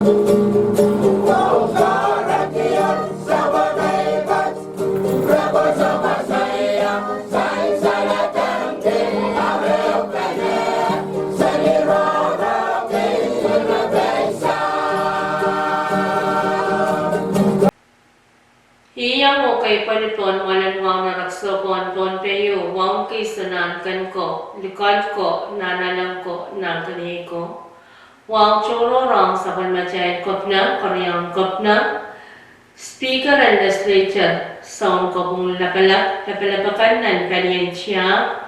Iyang mo kay Panipon malanwang na raksopon pon peyo wang kisunan kan ko likod ko nanalang ko ng kanihi ko wang chororang sa panmachay kopna karyang kopna speaker and legislature sound ko kung lapalapakan ng kaniyensya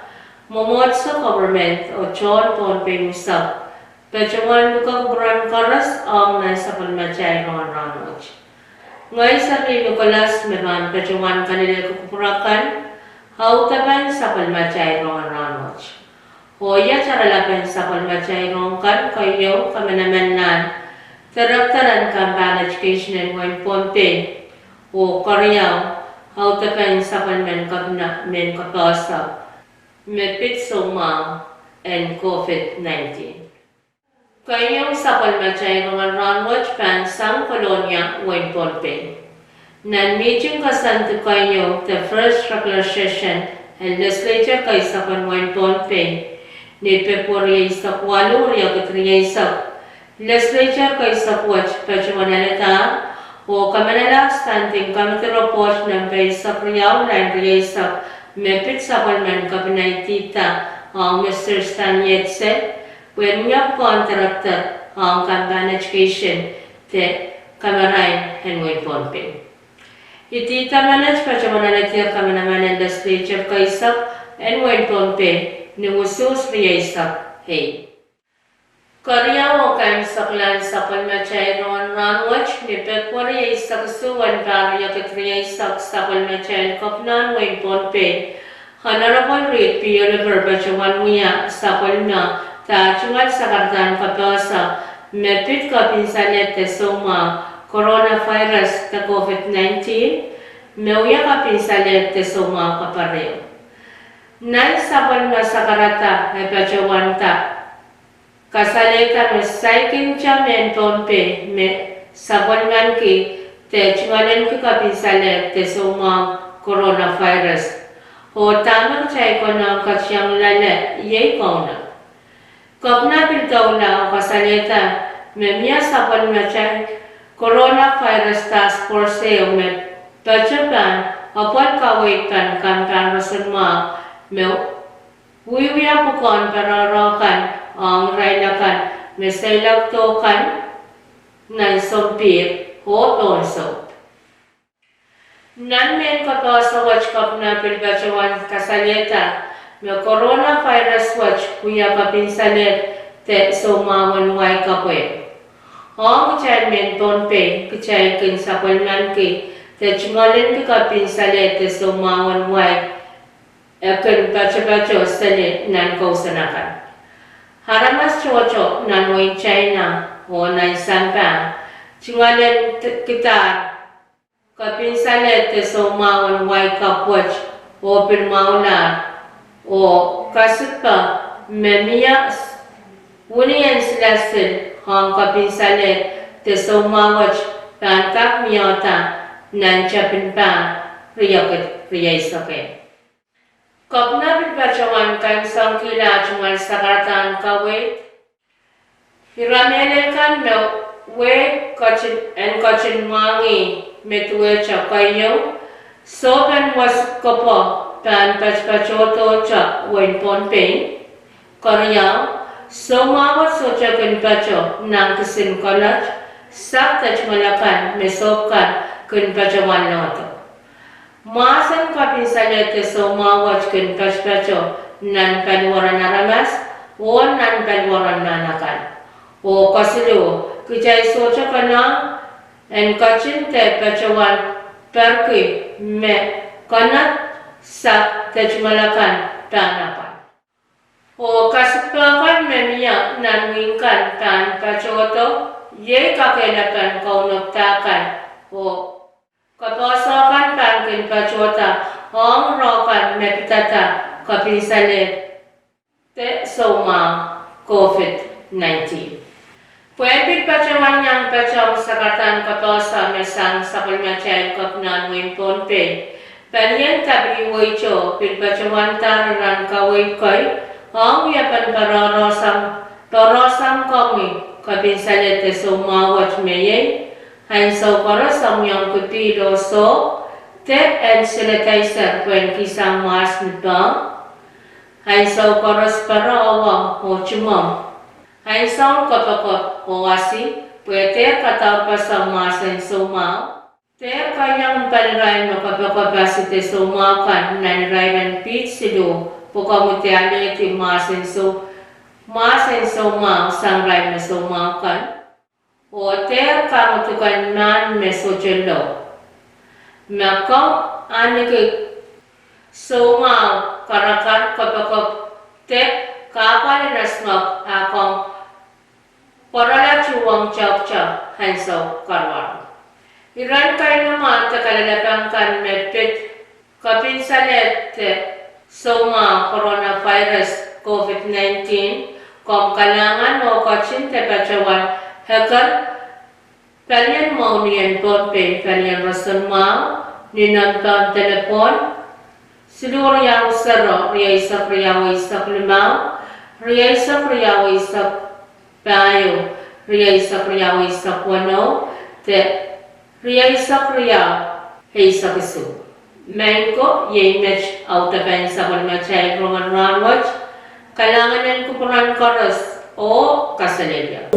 momot sa government o chon pon peyo sab pechuan luka kubran karas ang nasa panmachay mga ranoj. Ngay sa Nicolas meman pejuan kanila kukupurakan, hautapan sa palmachay rong ranoj. Hoya charalapan sa palmachay rong kan kayo kamanamanan, taraktaran kampan education and wine ponte, o karyaw, hautapan sa palman kapna men kapasa, mepit sumang and COVID-19. Kayong sa palmachay mga ranwatch pan sang kolonya Wayne Ponpe. Nan meeting kasanto kayo the first regular session and legislature kay sa Wayne Ponpe. Ni February sa 8 riya katriya sa legislature kay sa watch pajuanalata o kamanala standing committee report ng kay sa priyaw na riya sa mepit sa palman kabinaitita ang Mr. Stan Yetse. When we have contracted ang Kampan Education te Kamarain and Wayne Ponpe. Iti tamanat pa siya mananatir kami naman ang legislature kaysa and Wayne Ponpe ni Usus Riyaisak Hey. Karya o kaim saklan sa palmachay roon ranwatch ni Pekwa Riyaisak suwan pariya kit Riyaisak sa palmachay kopnan Wayne Ponpe. Honorable Reed P. Oliver Bajawan Muya sa palma ta chungal sa kartan kapasa mepit ka pinsalet te soma coronavirus ta COVID-19 meuya ka pinsalet te soma kapareo. Nan sabon na sa karata ay pachawanta kasaleta me saikin cha men Ponpe me sabon man ki te chungalen ka pinsalet te soma coronavirus. Ho tamang chay ko na kasyang lale yay ko na. Kopna piltaw na o kasalita, memya sa palmachay coronavirus task force o me pachapan apot kawait kan kampan rasunma me wiwiya pukon pararokan ang railakan me sailak tokan na sompir o tonso. Nan men kato sa watch kopna pilbachawan kasalita me coronavirus watch kuya kapinsalet te somawan way kapwe. Ang chairman Ponpe kichay kin sa palman ki te chungalin ka kapinsalet te somawan way akan pacha-pacha sali nan kausanakan. Haramas chocho nan way China o nan Sampan chungalin kita kapinsalet te somawan way kapwatch o pilmauna o kasut pa memia unian silasil hong kapinsalet te somawach pankak miyota nan chapin pa riyakat riyaisake. Kopna pilpachawan kan sangkila chungal sakaratan kawit hiramele kan me we kachin mangi metwe chakayo sopan was kopo pan pachpachoto cha Wayne Ponpe karya somawat socha kan pacho nang kisin college sak taj malakan mesopkan kan pachawan noto masan kapinsalet te somawat kan pachpacho nan panwaran naramas o nan panwaran nanakan o kasilo kijay socha kana en kachin te pachawan perki me kanat sa tajmalakan tanapan. O kasipakan memia nanwingkan tan pachoto ye kakailakan kaunoktakan o kapasakan pankin pachota ang rokan mepitata kapinsalet te soma COVID-19. Pwede pacawan yang pacang sakatan katosa mesang sakul macay kapnan win ponpe. Panian tabi wicho pil pacawan taran kaway koy. Ang yapan torosam kongi kabin salete sumawat meye. Hain so korosam yang kuti doso. Tep and sanitizer when kisang mas nitbang. Hain so koros para awang ho chumam. Hain so kopakop oasi. Pwede kataw pa sa masin sumaw. Ter kayang panray no kapakapasite sumaw kan nanray pit sido. Pukamutiali ti masin sumaw sangray na sumaw kan. O ter kamutukan nan mesojelo. Makong anike sumaw karakan kapakap te kapal na smag akong parala chuwang chak hansaw karwan. Iran kayo naman takalalagang kan medpit kapinsalet soma coronavirus COVID-19 kung kalangan o kachin te pacawan hakan kalian mau niyan ponpe kalian rason mau ninantan telepon seluruh yang sero ria isak limau ria isak Payo, ria isak wano, te ria isak isu. Mengko, ye image autapan sa machay roman ranwach, kailangan ng kupuran koros o kasalilya.